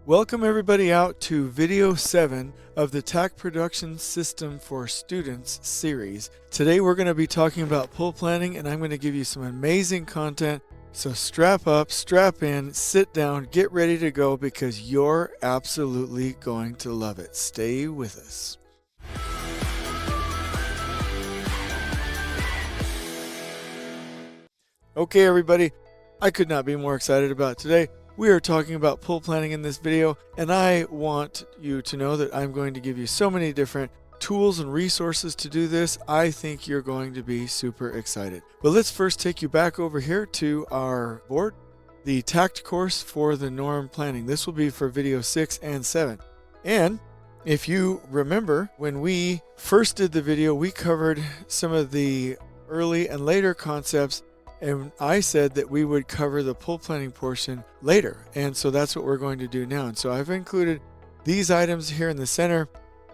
Welcome everybody out to video 7 of the Takt Production System for Students series. Today we're going to be talking about pull planning, and I'm going to give you some amazing content. So strap up, strap in, sit down, get ready to go because you're absolutely going to love it. Stay with us. Okay everybody, I could not be more excited about today. We are talking about pull planning in this video, and I want you to know that I'm going to give you so many different tools and resources to do this. I think you're going to be super excited. But let's first take you back over here to our board, the Takt course for the norm planning. This will be for video 6 and 7. And if you remember, when we first did the video, we covered some of the early and later concepts, and I said that we would cover the pull planning portion later. And so that's what we're going to do now. And so I've included these items here in the center,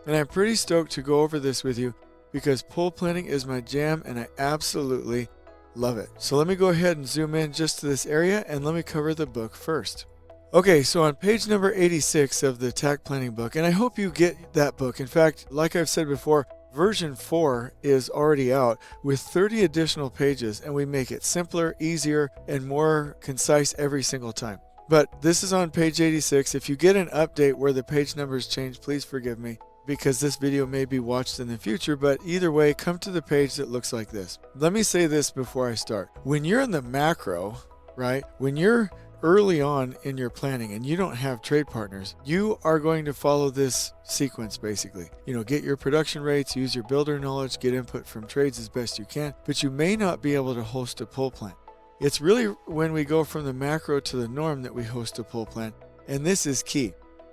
and I'm pretty stoked to go over this with you because pull planning is my jam and I absolutely love it. So let me go ahead and zoom in just to this area and let me cover the book first. Okay, so on page number 86 of the Takt Planning book, and I hope you get that book. In fact, like I've said before, version 4 is already out with 30 additional pages, and we make it simpler, easier, and more concise every single time. But this is on page 86. If you get an update where the page numbers change, please forgive me because this video may be watched in the future, but either way, come to the page that looks like this. Let me say this before I start. When you're in the macro, right, when you're early on in your planning and you don't have trade partners, you are going to follow this sequence basically. Get your production rates, use your builder knowledge, get input from trades as best you can, but you may not be able to host a pull plan. It's really when we go from the macro to the norm that we host a pull plan, and this is key.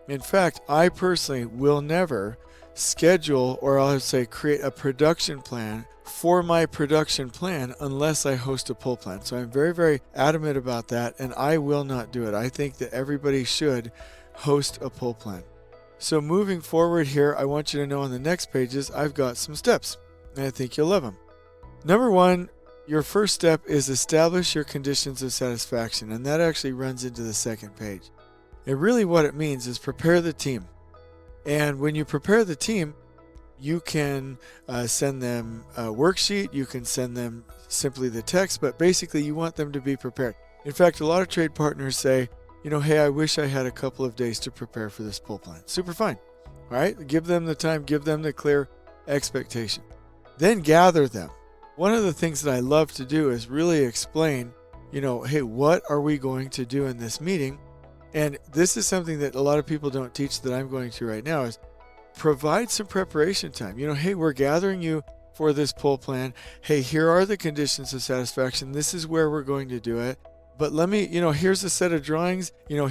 In fact, I personally will never schedule, or I'll say create a production plan for my production plan unless I host a pull plan. So I'm very, very adamant about that, and I will not do it. I think that everybody should host a pull plan. So moving forward here, I want you to know on the next pages, I've got some steps, and I think you'll love them. Number 1, your first step is establish your conditions of satisfaction, and that actually runs into the second page. And really what it means is prepare the team. And when you prepare the team, you can send them a worksheet, you can send them simply the text, but basically you want them to be prepared. In fact, a lot of trade partners say, hey, I wish I had a couple of days to prepare for this pull plan. Super fine. All right, give them the time, give them the clear expectation. Then gather them. One of the things that I love to do is really explain, hey, what are we going to do in this meeting? And this is something that a lot of people don't teach that I'm going to right now is provide some preparation time. Hey, we're gathering you for this pull plan. Hey, here are the conditions of satisfaction. This is where we're going to do it. But let me, here's a set of drawings. Here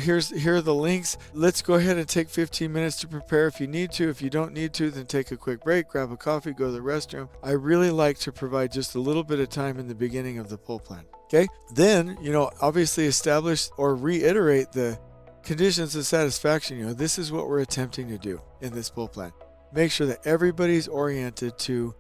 are the links. Let's go ahead and take 15 minutes to prepare if you need to. If you don't need to, then take a quick break, grab a coffee, go to the restroom. I really like to provide just a little bit of time in the beginning of the pull plan. Okay. Then, obviously establish or reiterate the conditions of satisfaction. This is what we're attempting to do in this pull plan. Make sure that everybody's oriented to,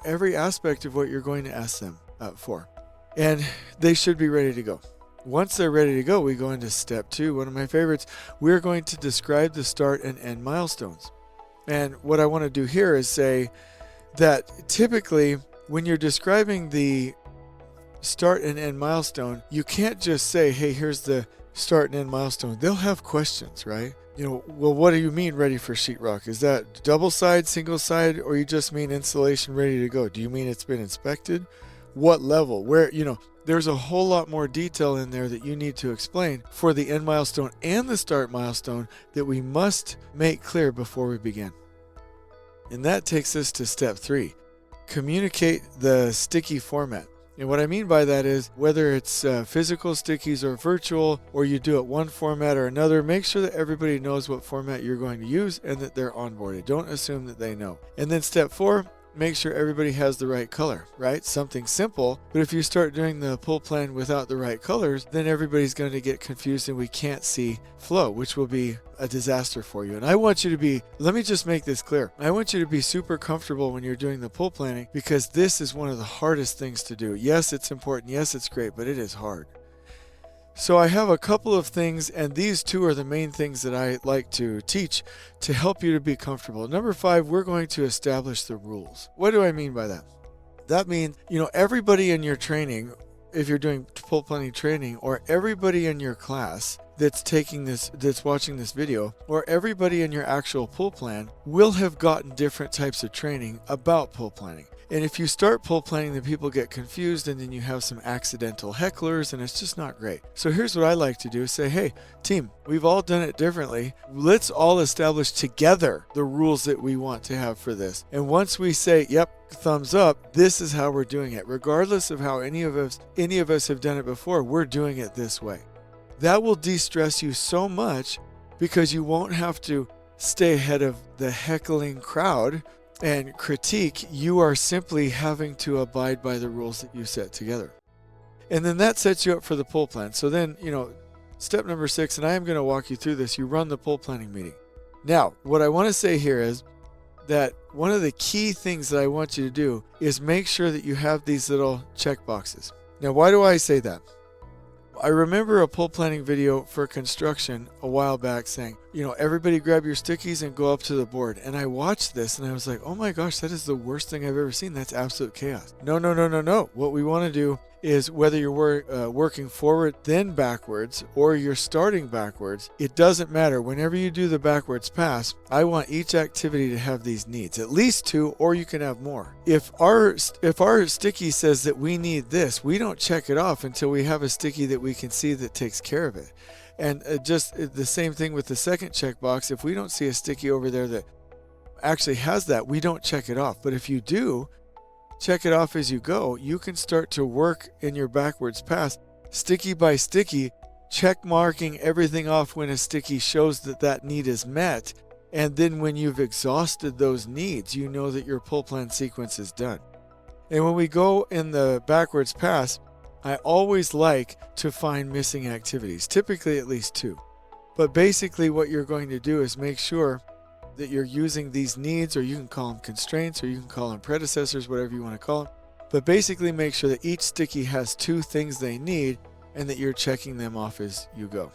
every aspect of what you're going to ask them for. And they should be ready to go. Once they're ready to go, we go into step 2, one of my favorites. We're going to describe the start and end milestones. And what I want to do here is say that typically when you're describing the start and end milestone, you can't just say, hey, here's the start and end milestone. They'll have questions, right? Well, what do you mean ready for sheetrock? Is that double side, single side, or you just mean installation ready to go? Do you mean it's been inspected? What level? Where, there's a whole lot more detail in there that you need to explain for the end milestone and the start milestone that we must make clear before we begin. And that takes us to step 3. Communicate the sticky format. And what I mean by that is whether it's physical stickies or virtual, or you do it one format or another, make sure that everybody knows what format you're going to use and that they're onboarded. Don't assume that they know. And then step 4, make sure everybody has the right color, right? Something simple, but if you start doing the pull plan without the right colors, then everybody's going to get confused and we can't see flow, which will be a disaster for you. And I want you to be, let me just make this clear. I want you to be super comfortable when you're doing the pull planning because this is one of the hardest things to do. Yes, it's important. Yes, it's great, but it is hard. So I have a couple of things, and these two are the main things that I like to teach to help you to be comfortable. Number 5, we're going to establish the rules. What do I mean by that? That means, everybody in your training, if you're doing pull planning training, or everybody in your class that's watching this video, or everybody in your actual pull plan will have gotten different types of training about pull planning. And if you start pull planning, then people get confused, and then you have some accidental hecklers, and it's just not great. So here's what I like to do, say, hey, team, we've all done it differently. Let's all establish together the rules that we want to have for this. And once we say, yep, thumbs up, this is how we're doing it. Regardless of how any of us have done it before, we're doing it this way. That will de-stress you so much because you won't have to stay ahead of the heckling crowd and critique. You are simply having to abide by the rules that you set together. And then that sets you up for the pull plan. So then, step number 6, and I am going to walk you through this, you run the pull planning meeting. Now, what I want to say here is that one of the key things that I want you to do is make sure that you have these little check boxes. Now, why do I say that? I remember a pull planning video for construction a while back saying, everybody grab your stickies and go up to the board. And I watched this and I was like, oh my gosh, that is the worst thing I've ever seen. That's absolute chaos. No. What we want to do is whether you're working forward then backwards or you're starting backwards, it doesn't matter. Whenever you do the backwards pass, I want each activity to have these needs, at least 2, or you can have more. If our sticky says that we need this, we don't check it off until we have a sticky that we can see that takes care of it. And just the same thing with the second checkbox. If we don't see a sticky over there that actually has that, we don't check it off. But if you do check it off as you go, you can start to work in your backwards pass, sticky by sticky, check marking everything off when a sticky shows that need is met. And then when you've exhausted those needs, you know that your pull plan sequence is done. And when we go in the backwards pass, I always like to find missing activities, typically at least 2. But basically what you're going to do is make sure that you're using these needs, or you can call them constraints, or you can call them predecessors, whatever you want to call them. But basically make sure that each sticky has 2 things they need and that you're checking them off as you go.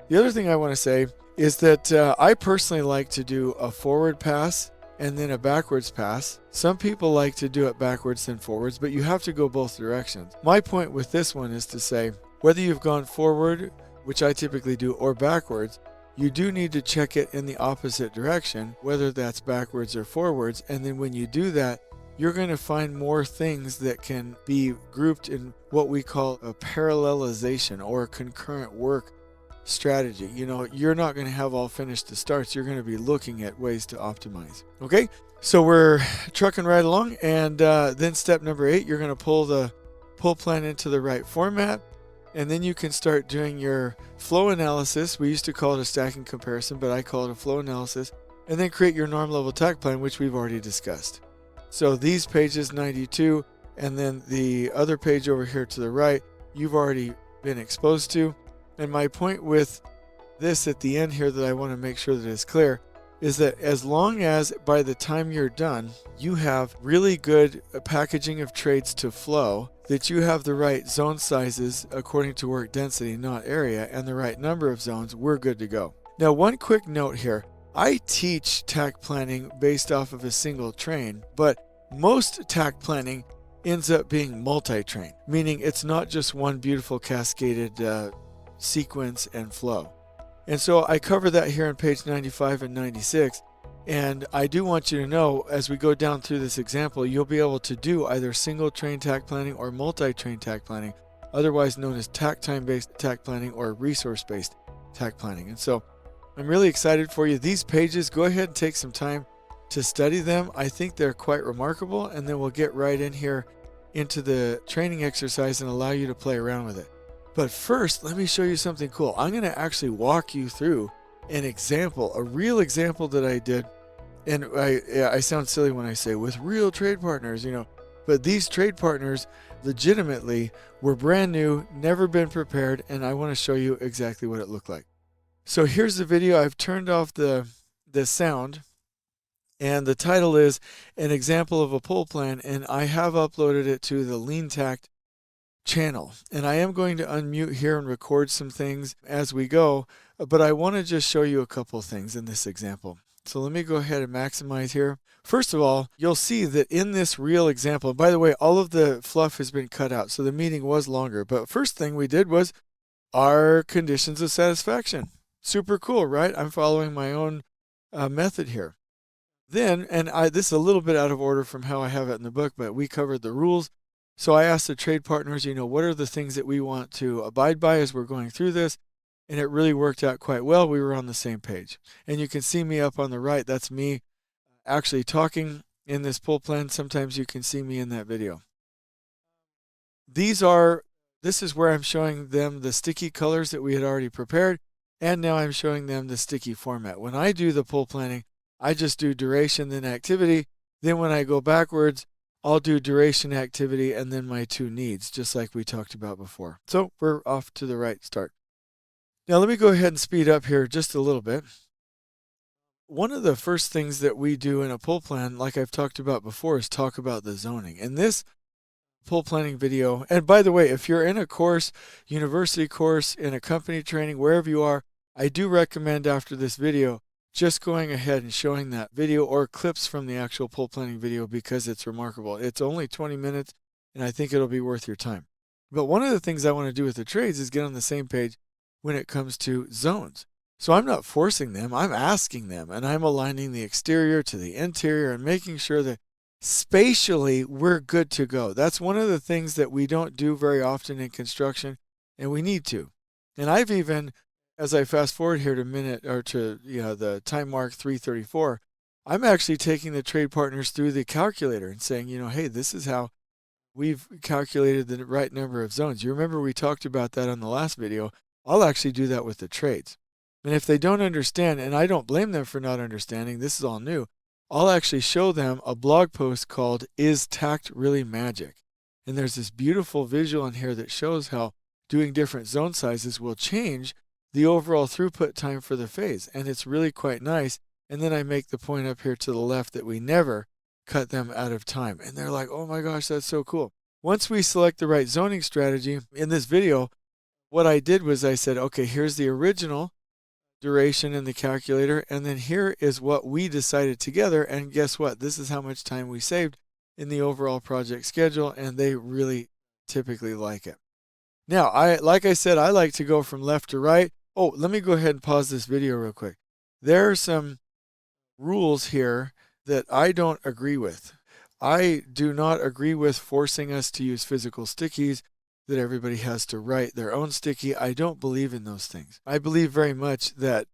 The other thing I want to say is that I personally like to do a forward pass and then a backwards pass. Some people like to do it backwards then forwards, but you have to go both directions. My point with this one is to say, whether you've gone forward, which I typically do, or backwards, you do need to check it in the opposite direction, whether that's backwards or forwards. And then when you do that, you're going to find more things that can be grouped in what we call a parallelization or a concurrent work strategy. You're not going to have all finished the starts. You're going to be looking at ways to optimize. Okay, so we're trucking right along, and then step number 8, you're going to pull the pull plan into the right format, and then you can start doing your flow analysis. We used to call it a stacking comparison, but I call it a flow analysis, and then create your norm level takt plan, which we've already discussed. So these pages 92 and then the other page over here to the right, you've already been exposed to. And my point with this at the end here that I want to make sure that is clear is that as long as by the time you're done, you have really good packaging of trades to flow, that you have the right zone sizes according to work density, not area, and the right number of zones, we're good to go. Now, one quick note here. I teach takt planning based off of a single train, but most takt planning ends up being multi-train, meaning it's not just one beautiful cascaded sequence and flow. And so I cover that here on page 95 and 96. And I do want you to know, as we go down through this example, you'll be able to do either single train takt planning or multi-train takt planning, otherwise known as takt time-based takt planning or resource-based takt planning. And so I'm really excited for you. These pages, go ahead and take some time to study them. I think they're quite remarkable, and then we'll get right in here into the training exercise and allow you to play around with it. But first, let me show you something cool. I'm going to actually walk you through an example, a real example that I did. And I sound silly when I say with real trade partners, but these trade partners legitimately were brand new, never been prepared, and I want to show you exactly what it looked like. So here's the video. I've turned off the sound, and the title is An Example of a Pull Plan, and I have uploaded it to the inTakt channel. And I am going to unmute here and record some things as we go, but I want to just show you a couple things in this example. So let me go ahead and maximize here. First of all, you'll see that in this real example, and by the way, all of the fluff has been cut out, so the meeting was longer. But first thing we did was our conditions of satisfaction. Super cool, right? I'm following my own method here. Then, and this is a little bit out of order from how I have it in the book, but we covered the rules. So I asked the trade partners, what are the things that we want to abide by as we're going through this? And it really worked out quite well. We were on the same page. And you can see me up on the right. That's me actually talking in this pull plan. Sometimes you can see me in that video. This is where I'm showing them the sticky colors that we had already prepared. And now I'm showing them the sticky format. When I do the pull planning, I just do duration, then activity. Then when I go backwards, I'll do duration, activity, and then my two needs, just like we talked about before. So we're off to the right start. Now let me go ahead and speed up here just a little bit. One of the first things that we do in a pull plan, like I've talked about before, is talk about the zoning. In this pull planning video, and by the way, if you're in a course, university course, in a company training, wherever you are, I do recommend after this video just going ahead and showing that video or clips from the actual pull planning video because it's remarkable. It's only 20 minutes, and I think it'll be worth your time. But one of the things I want to do with the trades is get on the same page when it comes to zones. So I'm not forcing them, I'm asking them, and I'm aligning the exterior to the interior and making sure that spatially we're good to go. That's one of the things that we don't do very often in construction, and we need to. And I've even, as I fast forward here to the time mark 3:34, I'm actually taking the trade partners through the calculator and saying, hey, this is how we've calculated the right number of zones. You remember we talked about that on the last video. I'll actually do that with the trades. And if they don't understand, and I don't blame them for not understanding, this is all new, I'll actually show them a blog post called Is Takt Really Magic? And there's this beautiful visual in here that shows how doing different zone sizes will change the overall throughput time for the phase. And it's really quite nice. And then I make the point up here to the left that we never cut them out of time. And they're like, oh my gosh, that's so cool. Once we select the right zoning strategy in this video, what I did was I said, okay, here's the original duration in the calculator, and then here is what we decided together, and guess what? This is how much time we saved in the overall project schedule, and they really typically like it. Now, like I said, I like to go from left to right. Oh, let me go ahead and pause this video real quick. There are some rules here that I don't agree with. I do not agree with forcing us to use physical stickies, that everybody has to write their own sticky. I don't believe in those things. I believe very much that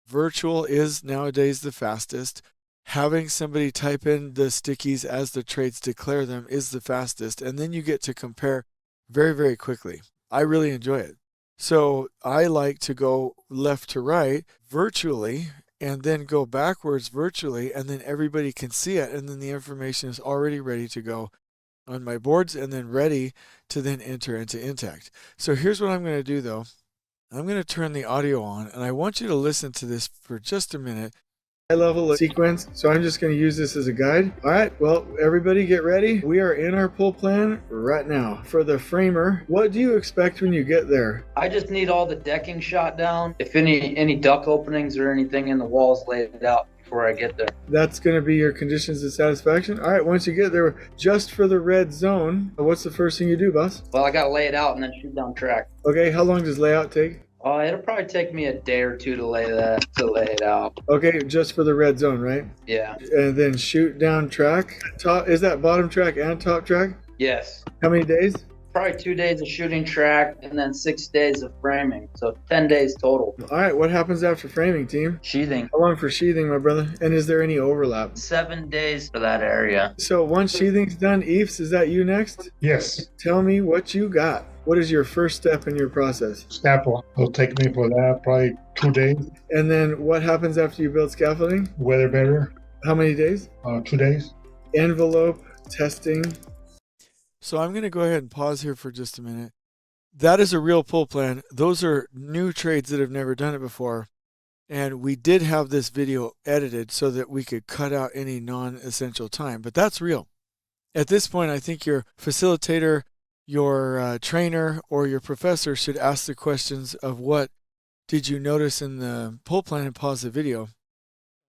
virtual is nowadays the fastest. Having somebody type in the stickies as the trades declare them is the fastest, and then you get to compare very, very quickly. I really enjoy it. So I like to go left to right virtually and then go backwards virtually, and then everybody can see it, and then the information is already ready to go on my boards and then ready to then enter into inTakt. So here's what I'm going to do though. I'm going to turn the audio on, and I want you to listen to this for just a minute. High level sequence, so I'm just going to use this as a guide. All right, well, everybody get ready. We are in our pull plan right now. For the framer, what do you expect when you get there? I just need all the decking shot down. If any duct openings or anything in the walls laid out before I get there. That's going to be your conditions of satisfaction. All right, once you get there, just for the red zone, what's the first thing you do, boss? Well, I got to lay it out and then shoot down track. Okay, how long does layout take? It'll probably take me a day or two to lay it out. Okay, just for the red zone, right? Yeah. And then shoot down track. Is that bottom track and top track? Yes. How many days? Probably 2 days of shooting track and then 6 days of framing. So 10 days total. All right, what happens after framing, team? Sheathing. How long for sheathing, my brother? And is there any overlap? 7 days for that area. So once sheathing's done, Eves, is that you next? Yes. Tell me what you got. What is your first step in your process? Scaffold. It'll take me for that probably 2 days. And then what happens after you build scaffolding? Weather better. How many days? 2 days. Envelope, testing. So I'm going to go ahead and pause here for just a minute. That is a real pull plan. Those are new trades that have never done it before. And we did have this video edited so that we could cut out any non-essential time. But that's real. At this point, I think your facilitator, your trainer or your professor should ask the questions of what did you notice in the pull plan and pause the video.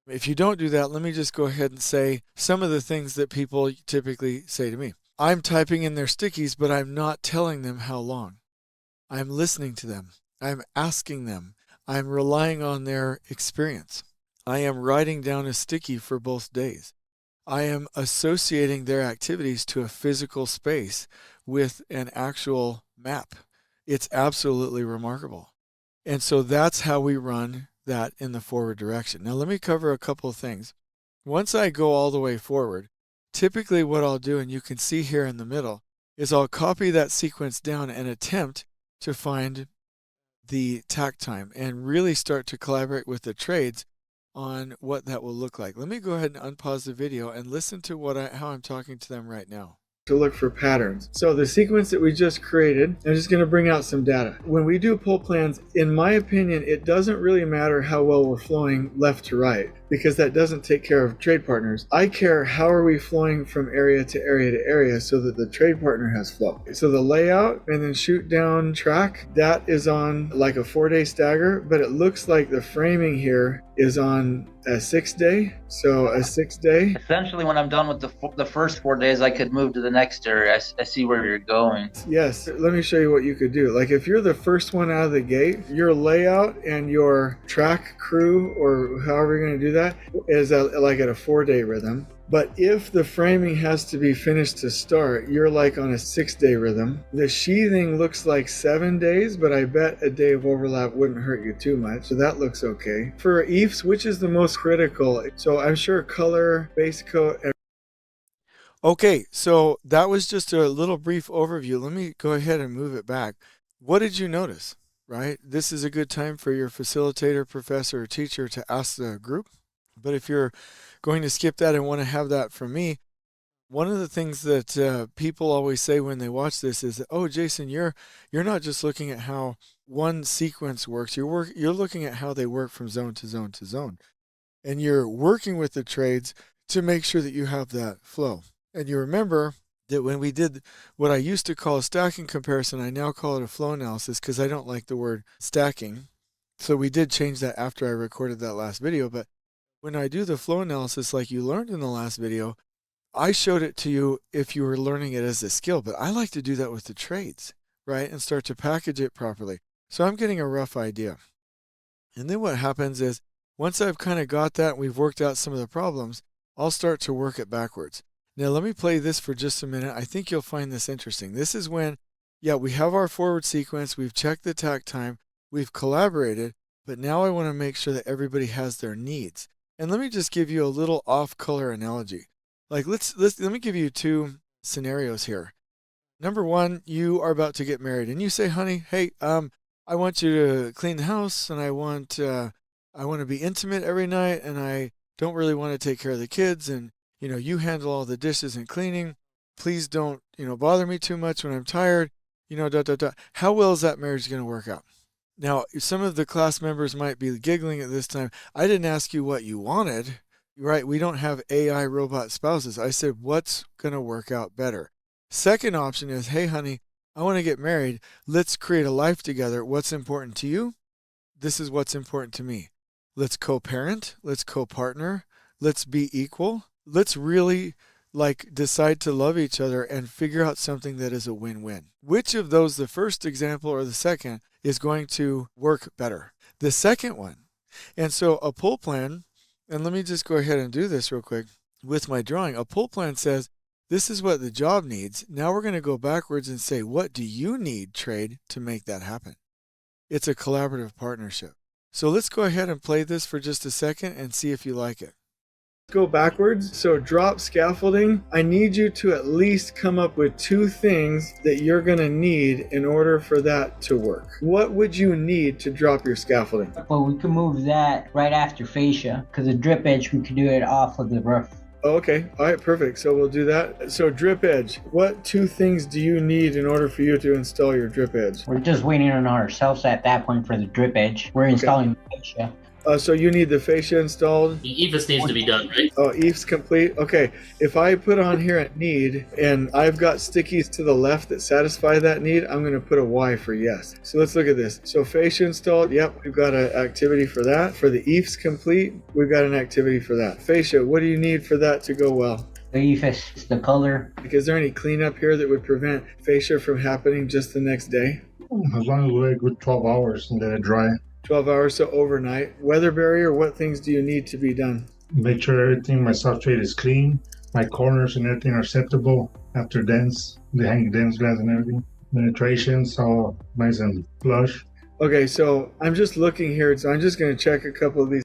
If you don't do that, let me just go ahead and say some of the things that people typically say to me. I'm typing in their stickies, but I'm not telling them how long. I'm listening to them. I'm asking them. I'm relying on their experience. I am writing down a sticky for both days. I am associating their activities to a physical space with an actual map. It's absolutely remarkable. And so that's how we run that in the forward direction. Now let me cover a couple of things. Once I go all the way forward, typically what I'll do, and you can see here in the middle, is I'll copy that sequence down and attempt to find the takt time and really start to collaborate with the trades on what that will look like. Let me go ahead and unpause the video and listen to how I'm talking to them right now. To look for patterns. So the sequence that we just created, I'm just going to bring out some data. When we do pull plans, in my opinion, it doesn't really matter how well we're flowing left to right, because that doesn't take care of trade partners. I care how are we flowing from area to area to area so that the trade partner has flow. So the layout and then shoot down track, that is on like a 4-day stagger, but it looks like the framing here is on a 6-day. So a 6-day. Essentially, when I'm done with the first 4 days, I could move to the next area. I see where you're going. Yes, let me show you what you could do. Like if you're the first one out of the gate, your layout and your track crew, or however you're going to do that, is like at a 4-day rhythm. But if the framing has to be finished to start, you're like on a 6-day rhythm. The sheathing looks like 7 days, but I bet a day of overlap wouldn't hurt you too much. So that looks okay. For EIFs, which is the most critical? So I'm sure color, base coat, and okay, so that was just a little brief overview. Let me go ahead and move it back. What did you notice, right? This is a good time for your facilitator, professor, or teacher to ask the group. But if you're going to skip that and want to have that from me, one of the things that people always say when they watch this is, oh, Jason, you're not just looking at how one sequence works. You're looking at how they work from zone to zone to zone. And you're working with the trades to make sure that you have that flow. And you remember that when we did what I used to call a stacking comparison, I now call it a flow analysis because I don't like the word stacking. So we did change that after I recorded that last video. But when I do the flow analysis like you learned in the last video, I showed it to you if you were learning it as a skill. But I like to do that with the trades, right, and start to package it properly. So I'm getting a rough idea. And then what happens is once I've kind of got that and we've worked out some of the problems, I'll start to work it backwards. Now, let me play this for just a minute. I think you'll find this interesting. This is when, yeah, we have our forward sequence. We've checked the takt time. We've collaborated. But now I want to make sure that everybody has their needs. And let me just give you a little off-color analogy. Like, let me give you two scenarios here. Number one, you are about to get married. And you say, honey, hey, I want you to clean the house. And I want to be intimate every night. And I don't really want to take care of the kids. And you handle all the dishes and cleaning. Please don't, bother me too much when I'm tired. How well is that marriage going to work out? Now, some of the class members might be giggling at this time. I didn't ask you what you wanted, right? We don't have AI robot spouses. I said, what's going to work out better? Second option is, hey, honey, I want to get married. Let's create a life together. What's important to you? This is what's important to me. Let's co-parent. Let's co-partner. Let's be equal. Let's really decide to love each other and figure out something that is a win-win. Which of those, the first example or the second, is going to work better? The second one. And so a pull plan, and let me just go ahead and do this real quick with my drawing. A pull plan says, this is what the job needs. Now we're going to go backwards and say, what do you need, trade, to make that happen? It's a collaborative partnership. So let's go ahead and play this for just a second and see if you like it. Go backwards. So drop scaffolding. I need you to at least come up with 2 things that you're going to need in order for that to work. What would you need to drop your scaffolding? Well, we can move that right after fascia because the drip edge, we can do it off of the roof. Oh, okay. All right, perfect. So we'll do that. So drip edge, what 2 things do you need in order for you to install your drip edge? We're just waiting on ourselves at that point for the drip edge. We're installing fascia. So you need the fascia installed. The EVIS needs to be done, right? Oh, EVE's complete. Okay, if I put on here at need and I've got stickies to the left that satisfy that need, I'm going to put a Y for yes. So let's look at this. So fascia installed. Yep, we've got an activity for that. For the EVE's complete, we've got an activity for that. Fascia, what do you need for that to go well? The EFS, the color. Like, is there any cleanup here that would prevent fascia from happening just the next day? As long as we wait a good 12 hours and let it dry. 12 hours, so overnight. Weather barrier, what things do you need to be done? Make sure everything, my substrate is clean. My corners and everything are acceptable after dents, the hanging dents, glass and everything. Penetrations, all nice and flush. Okay, so I'm just looking here, so I'm just going to check a couple of these.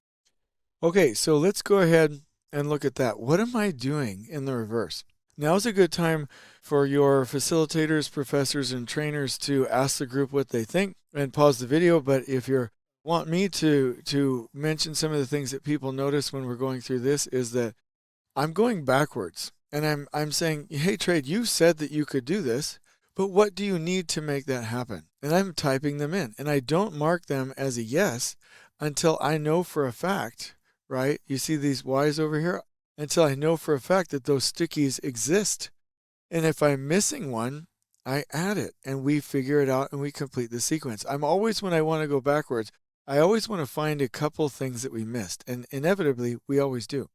Okay, so let's go ahead and look at that. What am I doing in the reverse? Now's a good time for your facilitators, professors, and trainers to ask the group what they think and pause the video. But if you want me to mention some of the things that people notice when we're going through this, is that I'm going backwards. And I'm saying, hey, Trade, you said that you could do this, but what do you need to make that happen? And I'm typing them in. And I don't mark them as a yes until I know for a fact, right? You see these Y's over here? Until I know for a fact that those stickies exist. And if I'm missing one, I add it and we figure it out and we complete the sequence. I'm always, when I want to go backwards, I always want to find a couple things that we missed. And inevitably, we always do.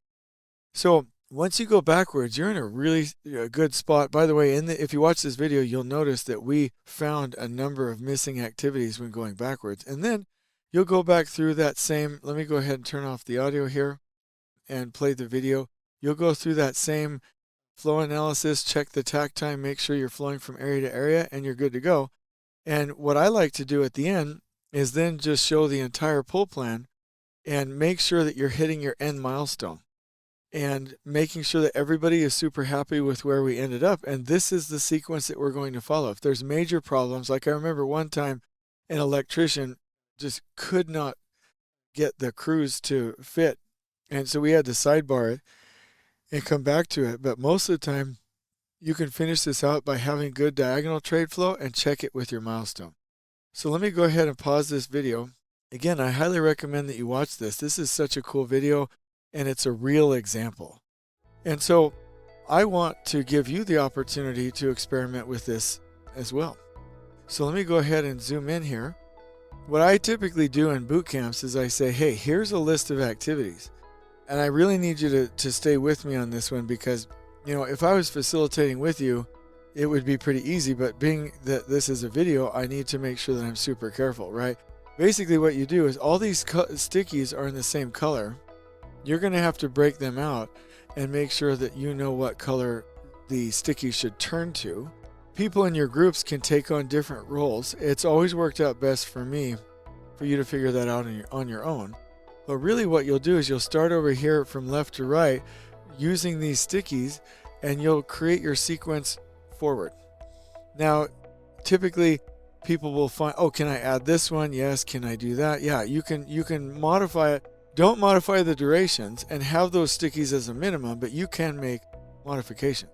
So once you go backwards, you're in a really good spot. By the way, if you watch this video, you'll notice that we found a number of missing activities when going backwards. And then you'll go back through that same, let me go ahead and turn off the audio here and play the video. You'll go through that same flow analysis, check the takt time, make sure you're flowing from area to area, and you're good to go. And what I like to do at the end is then just show the entire pull plan and make sure that you're hitting your end milestone and making sure that everybody is super happy with where we ended up. And this is the sequence that we're going to follow. If there's major problems, like I remember one time an electrician just could not get the crews to fit. And so we had to sidebar it and come back to it. But most of the time, you can finish this out by having good diagonal trade flow and check it with your milestone. So let me go ahead and pause this video. Again, I highly recommend that you watch this. This is such a cool video, and it's a real example. And so I want to give you the opportunity to experiment with this as well. So let me go ahead and zoom in here. What I typically do in boot camps is I say, hey, here's a list of activities. And I really need you to stay with me on this one because, you know, if I was facilitating with you, it would be pretty easy. But being that this is a video, I need to make sure that I'm super careful, right? Basically what you do is all these stickies are in the same color. You're going to have to break them out and make sure that you know what color the stickies should turn to. People in your groups can take on different roles. It's always worked out best for me for you to figure that out on your own. But really what you'll do is you'll start over here from left to right using these stickies and you'll create your sequence forward. Now, typically people will find, oh, can I add this one? Yes. Can I do that? Yeah, you can modify it. Don't modify the durations and have those stickies as a minimum, but you can make modification.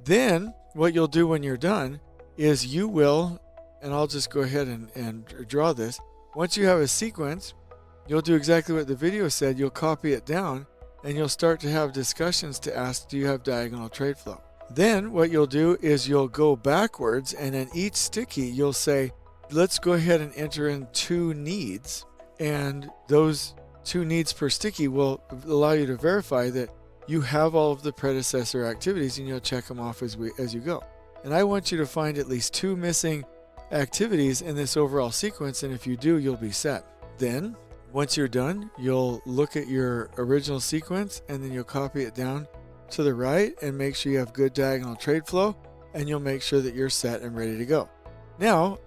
Then what you'll do when you're done is you will, and I'll just go ahead and draw this. Once you have a sequence, you'll do exactly what the video said. You'll copy it down and you'll start to have discussions to ask, do you have diagonal trade flow? Then what you'll do is you'll go backwards and in each sticky, you'll say, let's go ahead and enter in 2 needs. And those 2 needs per sticky will allow you to verify that you have all of the predecessor activities and you'll check them off as you go. And I want you to find at least 2 missing activities in this overall sequence. And if you do, you'll be set. Then once you're done, you'll look at your original sequence and then you'll copy it down to the right and make sure you have good diagonal trade flow and you'll make sure that you're set and ready to go. Now,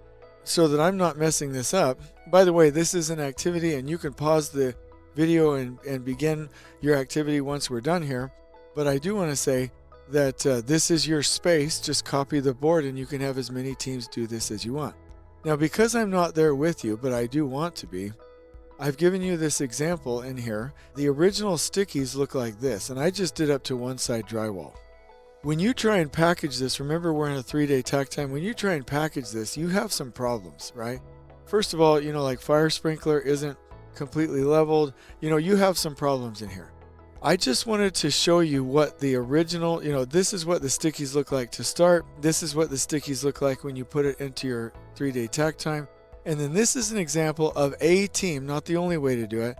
so that I'm not messing this up, by the way, this is an activity and you can pause the video and begin your activity once we're done here. But I do want to say that this is your space. Just copy the board and you can have as many teams do this as you want. Now, because I'm not there with you, but I do want to be, I've given you this example in here. The original stickies look like this, and I just did up to one side drywall. When you try and package this, remember we're in a 3-day takt time. When you try and package this, you have some problems, right? First of all, you know, like fire sprinkler isn't completely leveled. You know, you have some problems in here. I just wanted to show you what the original, you know, this is what the stickies look like to start. This is what the stickies look like when you put it into your 3-day takt time. And then this is an example of a team, not the only way to do it,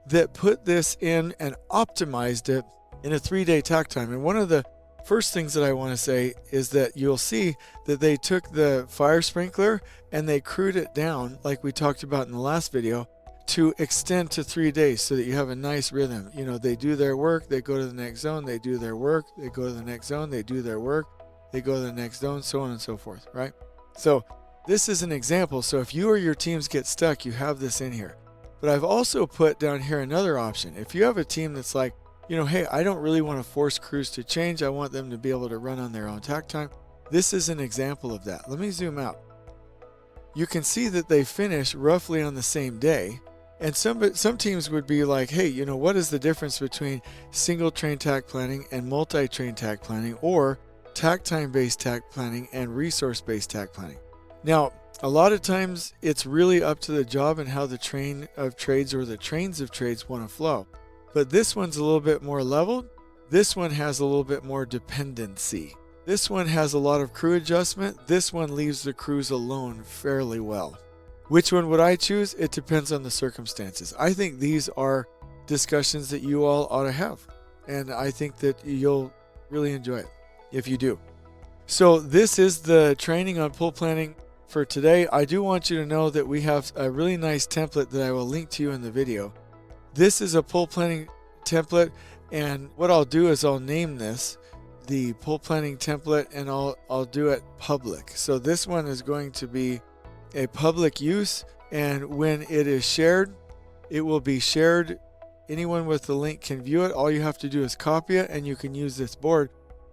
that put this in and optimized it in a 3-day takt time. And one of the first things that I want to say is that you'll see that they took the fire sprinkler and they crewed it down, like we talked about in the last video, to extend to 3 days so that you have a nice rhythm. You know, they do their work, they go to the next zone, they do their work, they go to the next zone, they do their work, they go to the next zone, so on and so forth, right? So this is an example. So if you or your teams get stuck, you have this in here. But I've also put down here another option. If you have a team that's like, you know, hey, I don't really want to force crews to change. I want them to be able to run on their own takt time. This is an example of that. Let me zoom out. You can see that they finish roughly on the same day. And some teams would be like, hey, you know, what is the difference between single train takt planning and multi-train takt planning, or takt time based takt planning and resource based takt planning? Now, a lot of times it's really up to the job and how the train of trades or the trains of trades want to flow. But this one's a little bit more leveled. This one has a little bit more dependency. This one has a lot of crew adjustment. This one leaves the crews alone fairly well. Which one would I choose? It depends on the circumstances. I think these are discussions that you all ought to have. And I think that you'll really enjoy it if you do. So this is the training on pull planning for today. I do want you to know that we have a really nice template that I will link to you in the video. This is a pull planning template, and what I'll do is I'll name this the pull planning template, and I'll do it public. So this one is going to be a public use, and when it is shared, it will be shared. Anyone with the link can view it. All you have to do is copy it, and you can use this board,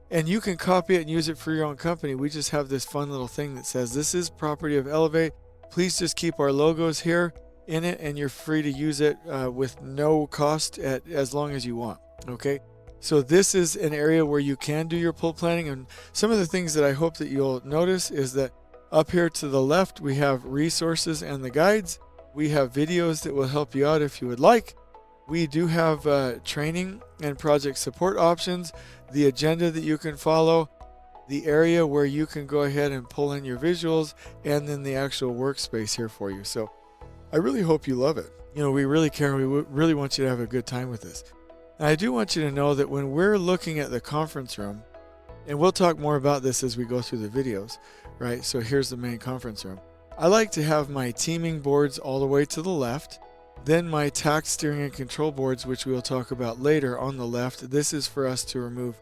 and you can copy it and use it for your own company. We just have this fun little thing that says this is property of Elevate. Please just keep our logos here in it, and you're free to use it with no cost as long as you want. Okay, so this is an area where you can do your pull planning, and some of the things that I hope that you'll notice is that up here to the left we have resources and the guides. We have videos that will help you out if you would like. We do have training and project support options, the agenda that you can follow, the area where you can go ahead and pull in your visuals, and then the actual workspace here for you. So I really hope you love it. You know, we really care. We really want you to have a good time with this. And I do want you to know that when we're looking at the conference room, and we'll talk more about this as we go through the videos, right? So here's the main conference room. I like to have my teaming boards all the way to the left, then my takt steering and control boards, which we'll talk about later, on the left. This is for us to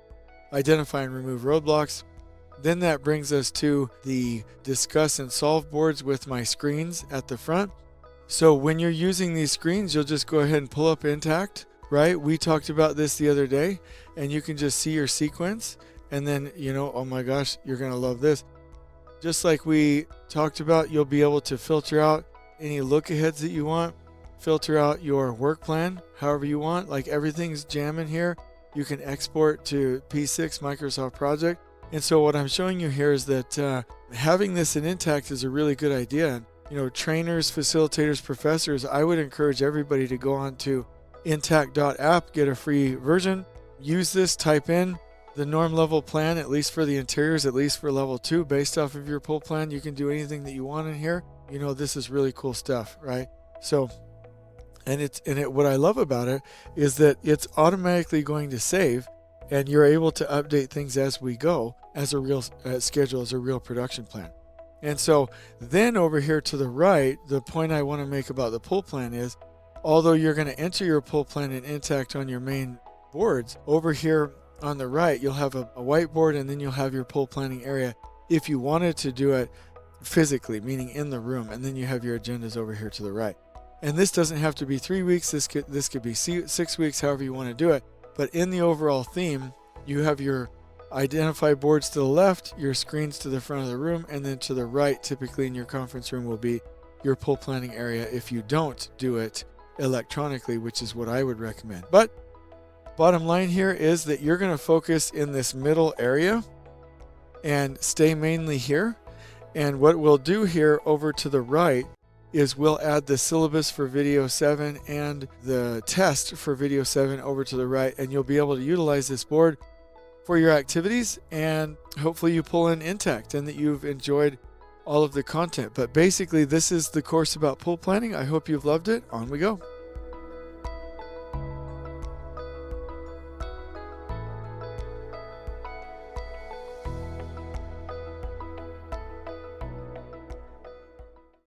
identify and remove roadblocks. Then that brings us to the discuss and solve boards with my screens at the front. So when you're using these screens, you'll just go ahead and pull up inTakt, right? We talked about this the other day, and you can just see your sequence, and then, you know, oh my gosh, you're going to love this. Just like we talked about, you'll be able to filter out any look-aheads that you want, filter out your work plan however you want. Like, everything's jamming here. You can export to P6 Microsoft Project. And so what I'm showing you here is that having this in inTakt is a really good idea. You know, trainers, facilitators, professors, I would encourage everybody to go on to intakt.app, get a free version, use this, type in the norm level plan, at least for the interiors, at least for level 2, based off of your pull plan. You can do anything that you want in here. You know, this is really cool stuff, right? So, what I love about it is that it's automatically going to save, and you're able to update things as we go, as a real schedule, as a real production plan. And so then over here to the right, the point I want to make about the pull plan is, although you're going to enter your pull plan in inTakt on your main boards, over here on the right, you'll have a whiteboard, and then you'll have your pull planning area if you wanted to do it physically, meaning in the room, and then you have your agendas over here to the right. And this doesn't have to be 3 weeks. This could be 6 weeks, however you want to do it. But in the overall theme, you have your identify boards to the left, your screens to the front of the room, and then to the right, typically in your conference room, will be your pull planning area if you don't do it electronically, which is what I would recommend. But bottom line here is that you're going to focus in this middle area and stay mainly here. And what we'll do here over to the right is we'll add the syllabus for video 7 and the test for video 7 over to the right, and you'll be able to utilize this board for your activities, and hopefully you pull in inTakt and that you've enjoyed all of the content. But basically, this is the course about pool planning. I hope you've loved it. On we go.